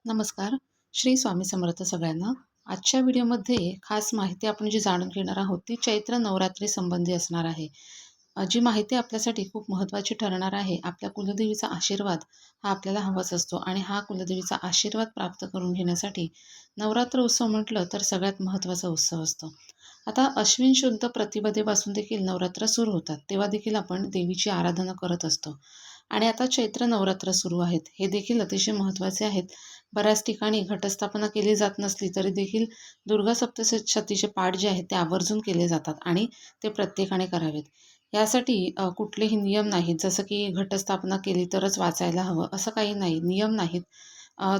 नमस्कार. श्री स्वामी समर्थ सगळ्यांना. आजच्या व्हिडिओमध्ये खास माहिती आपण जी जाणून घेणार आहोत ती चैत्र नवरात्री संबंधी असणार आहे. जी माहिती आपल्यासाठी खूप महत्त्वाची ठरणार आहे. आपल्या कुलदेवीचा आशीर्वाद हा आपल्याला हवाच असतो आणि हा कुलदेवीचा आशीर्वाद प्राप्त करून घेण्यासाठी नवरात्र उत्सव म्हटलं तर सगळ्यात महत्त्वाचा उत्सव असतो. आता अश्विन शुद्ध प्रतिपदेपासून देखील नवरात्र सुरू होतात. तेव्हा देखील आपण देवीची आराधना करत असतो. आणि आता चैत्र नवरात्र सुरू आहेत. हे देखील अतिशय महत्त्वाचे आहेत. बऱ्याच ठिकाणी घटस्थापना केली जात नसली तरी देखील दुर्गा सप्तशतीचे पाठ जे आहेत ते आवर्जून केले जातात आणि ते प्रत्येकाने करावेत. यासाठी कुठलेही नियम नाहीत, जसं की घटस्थापना केली तरच वाचायला हवं असं काही नाही, नियम नाहीत.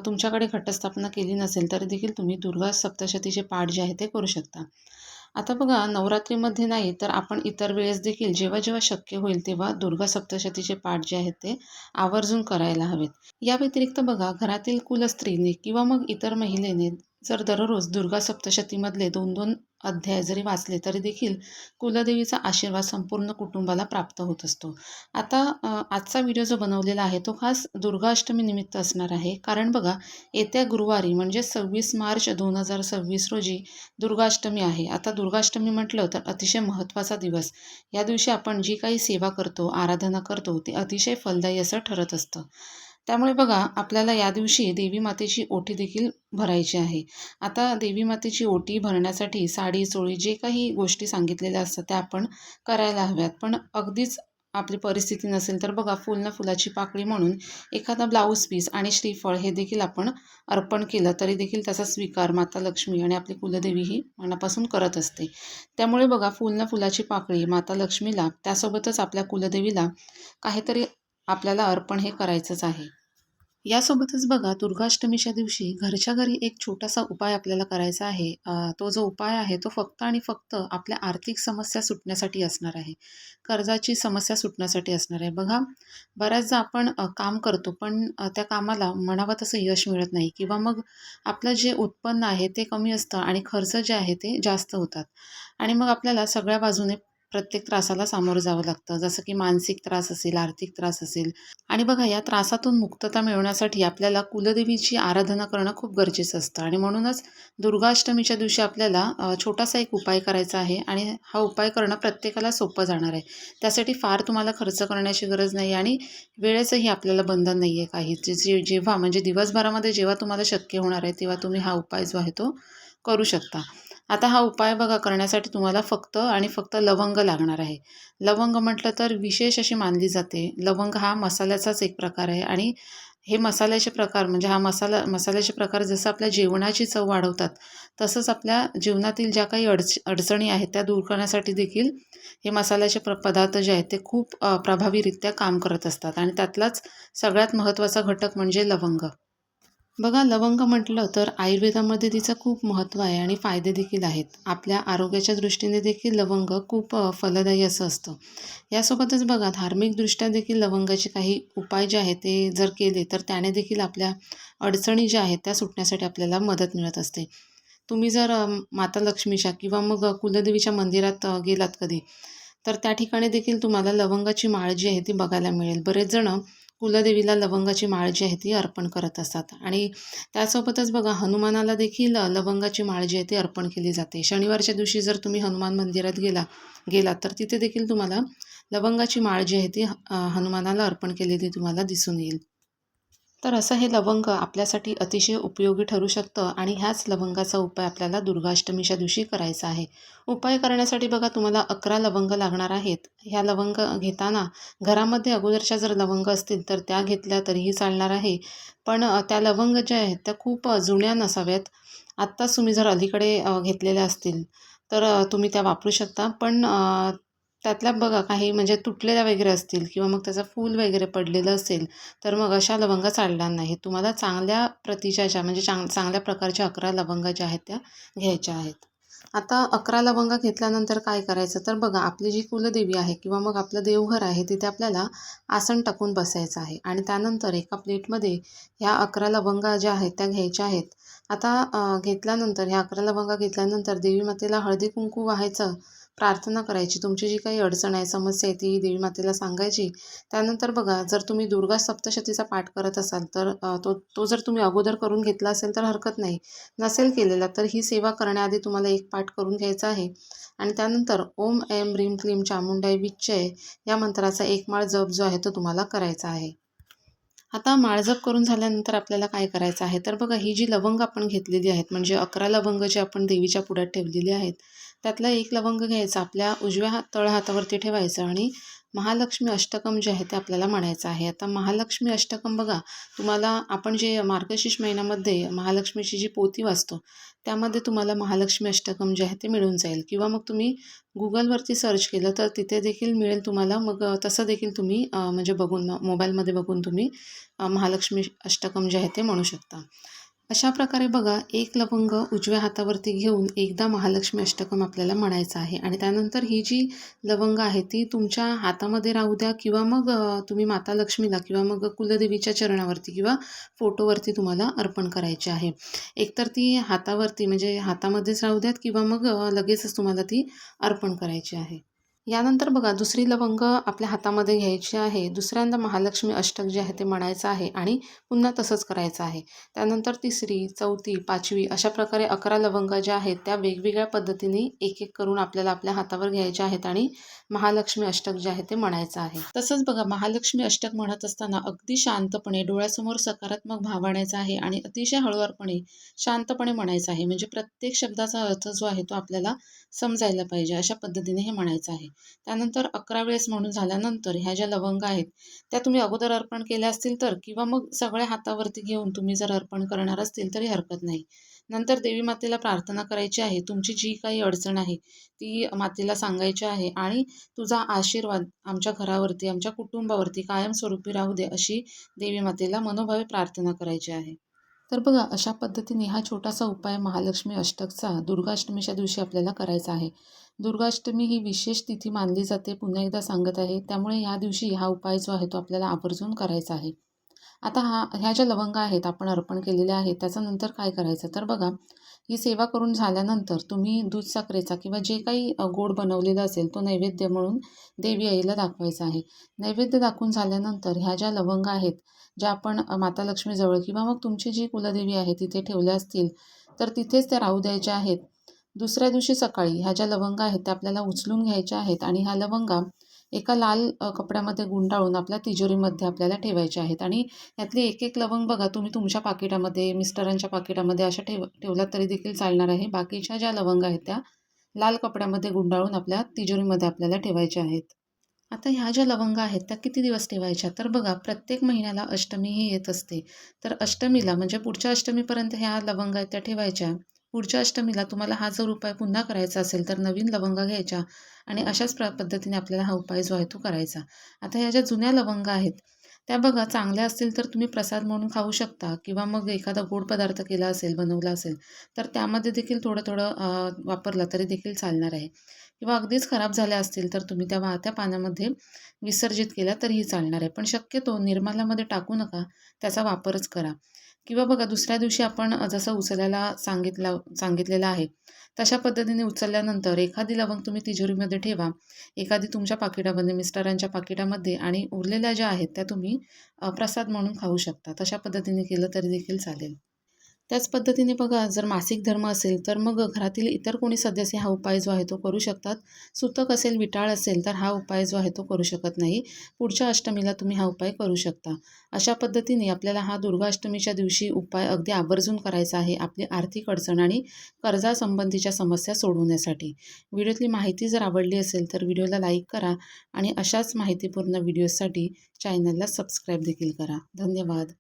तुमच्याकडे घटस्थापना केली नसेल तरी देखील तुम्ही दुर्गा सप्तशतीचे पाठ जे आहे ते करू शकता. आता बघा, नवरात्रीमध्ये नाही तर आपण इतर वेळेस देखील जेव्हा जेव्हा शक्य होईल तेव्हा दुर्गा सप्तशतीचे पाठ जे आहेत ते आवर्जून करायला हवेत. या व्यतिरिक्त बघा, घरातील कुलस्त्रीने किंवा मग इतर महिलेने जर दररोज दुर्गा सप्तशतीमधले 2-2 अध्याय जरी वाचले तरी देखील कुलदेवीचा आशीर्वाद संपूर्ण कुटुंबाला प्राप्त होत असतो. आता आजचा व्हिडिओ जो बनवलेला आहे तो खास दुर्गाष्टमी निमित्त असणार आहे. कारण बघा, येत्या गुरुवारी म्हणजे 26 मार्च 2026 रोजी दुर्गाष्टमी आहे. आता दुर्गाष्टमी म्हटलं तर अतिशय महत्त्वाचा दिवस. या दिवशी आपण जी काही सेवा करतो, आराधना करतो ते अतिशय फलदायी असं ठरत असतं. त्यामुळे बघा, आपल्याला या दिवशी देवी मातेची ओटी देखील भरायची आहे. आता देवी मातेची ओटी भरण्यासाठी साडी, चोळी जे काही गोष्टी सांगितलेल्या असतात त्या आपण करायला हव्यात. पण अगदीच आपली परिस्थिती नसेल तर बघा, फुल ना फुलाची पाकळी म्हणून एखादा ब्लाऊज पीस आणि श्रीफळ हे देखील आपण अर्पण केलं तरी देखील त्याचा स्वीकार माता लक्ष्मी आणि आपली कुलदेवी ही मनापासून करत असते. त्यामुळे बघा, फुल ना फुलाची पाकळी माता लक्ष्मीला त्यासोबतच आपल्या कुलदेवीला काहीतरी आपल्याला अर्पण हे करायचंच आहे. यासोबतच बघा, दुर्गाष्टमीच्या दिवशी घरच्या घरी एक छोटासा उपाय आपल्याला करायचा आहे. तो जो उपाय आहे तो फक्त आणि फक्त आपल्या आर्थिक समस्या सुटण्यासाठी असणार आहे. कर्जाची समस्या सुटण्यासाठी असणार आहे. बघा, बऱ्याचदा आपण काम करतो पण त्या कामाला म्हणावं तसं यश मिळत नाही किंवा मग आपलं जे उत्पन्न आहे ते कमी असतं आणि खर्च जे आहे ते जास्त होतात. आणि मग आपल्याला सगळ्या बाजूने प्रत्येक त्रासाला सामोरं जावं लागतं. जसं की मानसिक त्रास असेल, आर्थिक त्रास असेल. आणि बघा, या त्रासातून मुक्तता मिळवण्यासाठी आपल्याला कुलदेवीची आराधना करणं खूप गरजेचं असतं आणि म्हणूनच दुर्गाष्टमीच्या दिवशी आपल्याला छोटासा एक उपाय करायचा आहे आणि हा उपाय करणं प्रत्येकाला सोपं जाणार आहे. त्यासाठी फार तुम्हाला खर्च करण्याची गरज नाही आणि वेळेचंही आपल्याला बंधन नाही आहे काही. जेव्हा म्हणजे दिवसभरामध्ये जेव्हा तुम्हाला शक्य होणार आहे तेव्हा तुम्ही हा उपाय जो आहे तो करू शकता. आता हा उपाय बघा, करण्यासाठी तुम्हाला फक्त आणि फक्त लवंग लागणार आहे. लवंग म्हटलं तर विशेष अशी मानली जाते. लवंग हा मसाल्याचाच एक प्रकार आहे आणि हे मसाल्याचे प्रकार म्हणजे मसाल्याचे प्रकार जसं आपल्या जेवणाची चव वाढवतात, तसंच आपल्या जीवनातील ज्या काही अडचणी आहेत त्या दूर करण्यासाठी देखील हे मसाल्याचे पदार्थ जे आहेत ते खूप प्रभावीरित्या काम करत असतात आणि त्यातलाच सगळ्यात महत्त्वाचा घटक म्हणजे लवंग. बघा, लवंग म्हटलं तर आयुर्वेदामध्ये तिचं खूप महत्त्व आहे आणि फायदे देखील आहेत. आपल्या आरोग्याच्या दृष्टीने देखील लवंग खूप फलदायी असं असतं. यासोबतच बघा, धार्मिकदृष्ट्या देखील लवंगाचे काही उपाय जे आहेत ते जर केले तर त्याने देखील आपल्या अडचणी ज्या आहेत त्या सुटण्यासाठी आपल्याला मदत मिळत असते. तुम्ही जर माता लक्ष्मीच्या किंवा मग कुलदेवीच्या मंदिरात गेलात कधी, तर त्या ठिकाणी देखील तुम्हाला लवंगाची माळ जी आहे ती बघायला मिळेल. बरेच जण कुलदेवीला लवंगाची माळ जी आहे ती अर्पण करत असतात आणि त्यासोबतच बघा, हनुमानाला देखील लवंगाची माळ जी आहे ती अर्पण केली जाते. शनिवारच्या दिवशी जर तुम्ही हनुमान मंदिरात गेलात तर तिथे देखील तुम्हाला लवंगाची माळ जी आहे ती हनुमानाला अर्पण केलेली तुम्हाला दिसून येईल. तर असं हे लवंग आपल्यासाठी अतिशय उपयोगी ठरू शकतं आणि ह्याच लवंगाचा उपाय आपल्याला दुर्गाष्टमीच्या दिवशी करायचा आहे. उपाय करण्यासाठी बघा, तुम्हाला 11 लवंग लागणार आहेत. ह्या लवंग घेताना घरामध्ये अगोदरच्या जर लवंग असतील तर त्या घेतल्या तरीही चालणार आहे. पण त्या लवंग ज्या आहेत त्या खूप जुन्या नसाव्यात. आत्ताच तुम्ही जर अलीकडे घेतलेल्या असतील तर तुम्ही त्या वापरू शकता. पण त्यातल्या बघा काही म्हणजे तुटलेल्या वगैरे असतील किंवा मग त्याचं फूल वगैरे पडलेलं असेल तर मग अशा लवंगा चालणार नाहीत. तुम्हाला चांगल्या प्रतीच्या ज्या म्हणजे चांगल्या प्रकारच्या 11 लवंगा ज्या आहेत त्या घ्यायच्या आहेत. आता 11 लवंगा घेतल्यानंतर काय करायचं तर बघा, आपली जी कुलदेवी आहे किंवा मग आपलं देवघर आहे तिथे आपल्याला आसन टाकून बसायचं आहे आणि त्यानंतर एका प्लेटमध्ये ह्या 11 लवंगा ज्या आहेत त्या घ्यायच्या आहेत. आता घेतल्यानंतर ह्या 11 लवंगा घेतल्यानंतर देवी मातेला हळदी कुंकू वाहायचं प्रार्थना करायची. तुमची जी काही अडचण आहे, समस्या आहे ती देवी मातेला सांगायची. त्यानंतर बघा जर तुम्ही दुर्गा सप्तशतीचा पाठ करत असाल तर तो तो जर तुम्ही अगोदर करून घेतला असेल तर हरकत नाही. नसेल केलेला तर ही सेवा करण्याआधी तुम्हाला एक पाठ करून घ्यायचा आहे आणि त्यानंतर ओम ऐं ह्रीं क्लीं चामुंडाय विच्चय या मंत्राचा एक माळ जप जो आहे तो तुम्हाला करायचा आहे. आता माळजप करून झाल्यानंतर आपल्याला काय करायचं आहे तर बघा ही जी लवंग आपण घेतलेली आहेत म्हणजे 11 लवंग जे आपण देवीच्या पुढ्यात ठेवलेली आहेत त्यातला एक लवंग घ्यायचा आपल्या उजव्या तळ हातावरती ठेवायचं आणि महालक्ष्मी अष्टकम जे आहे ते आपल्याला म्हणायचं आहे. आता महालक्ष्मी अष्टकम बघा तुम्हाला आपण जे मार्गशीर्ष महिन्यामध्ये महालक्ष्मीची जी पोथी वाचतो त्यामध्ये तुम्हाला महालक्ष्मी अष्टकम जे आहे ते मिळून जाईल किंवा मग तुम्ही गुगलवरती सर्च केलं तर तिथे देखील मिळेल तुम्हाला. मग तसं देखील तुम्ही म्हणजे बघून मोबाईलमध्ये बघून तुम्ही महालक्ष्मी अष्टकम जे आहे ते म्हणू शकता. अशा प्रकारे बघा एक लवंग उजव्या हातावरती घेऊन एकदा महालक्ष्मी अष्टकम आपल्याला म्हणायचं आहे आणि त्यानंतर ही जी लवंग आहे ती तुमच्या हातामध्ये राहू द्या किंवा मग तुम्ही माता लक्ष्मीला किंवा मग कुलदेवीच्या चरणावरती किंवा फोटोवरती तुम्हाला अर्पण करायची आहे. एकतर ती हातावरती म्हणजे हातामध्येच राहू द्यात किंवा मग लगेचच तुम्हाला ती अर्पण करायची आहे. यानंतर बघा दुसरी लवंग आपल्या हातामध्ये घ्यायची आहे. दुसऱ्यांदा महालक्ष्मी अष्टक जे आहे ते म्हणायचं आहे आणि पुन्हा तसंच करायचं आहे. त्यानंतर तिसरी, चौथी, पाचवी अशा प्रकारे 11 लवंगा ज्या आहेत त्या वेगवेगळ्या पद्धतीने एक-एक करून आपल्याला आपल्या हातावर घ्यायच्या आहेत आणि महालक्ष्मी अष्टक जे आहे ते म्हणायचं आहे. तसंच बघा महालक्ष्मी अष्टक म्हणत असताना अगदी शांतपणे डोळ्यासमोर सकारात्मक भाव आणायचा आहे आणि अतिशय हळुवारपणे, शांतपणे म्हणायचं आहे. म्हणजे प्रत्येक शब्दाचा अर्थ जो आहे तो आपल्याला समजायला पाहिजे अशा पद्धतीने हे म्हणायचं आहे. त्यानंतर 11 वेळेस म्हणून झाल्यानंतर ह्या ज्या लवंगा आहेत त्या तुम्ही अगोदर अर्पण केल्या असतील तर किंवा मग सगळ्या हातावरती घेऊन तुम्ही जर अर्पण करणार असतील तरी हरकत नाही. नंतर देवी मातेला प्रार्थना करायची आहे. तुमची जी काही अडचण आहे ती मातेला सांगायची आहे आणि तुझा आशीर्वाद आमच्या घरावरती, आमच्या कुटुंबावरती कायमस्वरूपी राहू दे अशी देवी मातेला मनोभावे प्रार्थना करायची आहे. तर बघा अशा पद्धतीने हा छोटासा उपाय महालक्ष्मी अष्टकचा दुर्गाष्टमीच्या दिवशी आपल्याला करायचा आहे. दुर्गाष्टमी ही विशेष तिथी मानली जाते पुन्हा एकदा सांगत आहे. त्यामुळे ह्या दिवशी हा उपाय जो आहे तो आपल्याला आवर्जून करायचा आहे. आता ह्या ज्या लवंगा आहेत आपण अर्पण केलेल्या आहेत त्याच्यानंतर काय करायचं तर बघा ही सेवा करून झाल्यानंतर तुम्ही दूध साखरेचा किंवा जे काही गोड बनवलेलं असेल तो नैवेद्य म्हणून देवी आईला दाखवायचा आहे. नैवेद्य दाखवून झाल्यानंतर ह्या ज्या लवंगा आहेत ज्या आपण माता लक्ष्मीजवळ किंवा मग तुमची जी कुलदेवी आहे तिथे ठेवल्या असतील तर तिथेच त्या राहू द्यायच्या आहेत. दुसऱ्या दिवशी सकाळी ह्या ज्या लवंगा आहेत त्या आपल्याला उचलून घ्यायच्या आहेत आणि ह्या लवंगा एका लाल कपड्यामध्ये गुंडाळून आपल्या तिजोरीमध्ये आपल्याला ठेवायच्या आहेत आणि यातली एक एक लवंग बघा तुम्ही तुमच्या पाकिटामध्ये मिस्टरांच्या पाकिटामध्ये अशा ठेवलात तरी देखील चालणार आहे. बाकीच्या ज्या लवंगा आहेत त्या लाल कपड्यामध्ये गुंडाळून आपल्या तिजोरीमध्ये आपल्याला ठेवायच्या आहेत. आता ह्या ज्या लवंगा आहेत त्या किती दिवस ठेवायच्या तर बघा प्रत्येक महिन्याला अष्टमी ही येत असते. तर अष्टमीला म्हणजे पुढच्या अष्टमीपर्यंत ह्या लवंगा आहेत त्या ठेवायच्या. पुढच्या अष्टमीला तुम्हाला हा जर उपाय पुन्हा करायचा असेल तर नवीन लवंगा घ्यायच्या आणि अशाच पद्धतीने आपल्याला हा उपाय जो आहे तो करायचा. आता ह्या ज्या जुन्या लवंगा आहेत त्या बघा चांगल्या असतील तर तुम्ही प्रसाद म्हणून खाऊ शकता किंवा मग एखादा गोड पदार्थ केला असेल बनवला असेल तर त्यामध्ये देखील थोडं थोडं वापरला तरी देखील चालणार आहे किंवा अगदीच खराब झाल्या असतील तर तुम्ही त्या वाहत्या पाण्यामध्ये विसर्जित केल्या तरीही चालणार आहे. पण शक्यतो निर्माल्यामध्ये टाकू नका, त्याचा वापरच करा. किंवा बघा दुसऱ्या दिवशी आपण जसं उचलायला सांगितलेलं आहे तशा पद्धतीने उचलल्यानंतर एखादी लवंग तुम्ही तिजोरीमध्ये ठेवा, एखादी तुमच्या पाकिटामध्ये मिस्टरांच्या पाकिटामध्ये आणि उरलेल्या ज्या आहेत त्या तुम्ही प्रसाद म्हणून खाऊ शकता. तशा पद्धतीने केलं तरी देखील चालेल. त्याच पद्धतीने बघा जर मासिक धर्म असेल तर मग घरातील इतर कोणी सदस्य हा उपाय जो आहे तो करू शकतात. सुतक असेल, विटाळ असेल तर हा उपाय जो आहे तो करू शकत नाही. पुढच्या अष्टमीला तुम्ही हा उपाय करू शकता. अशा पद्धतीने आपल्याला हा दुर्गाष्टमीच्या दिवशी उपाय अगदी आवर्जून करायचा आहे आपली आर्थिक अडचण आणि कर्जासंबंधीच्या समस्या सोडवण्यासाठी. व्हिडिओतली माहिती जर आवडली असेल तर व्हिडिओला लाईक करा आणि अशाच माहितीपूर्ण व्हिडिओसाठी चॅनलला सबस्क्राईब देखील करा. धन्यवाद.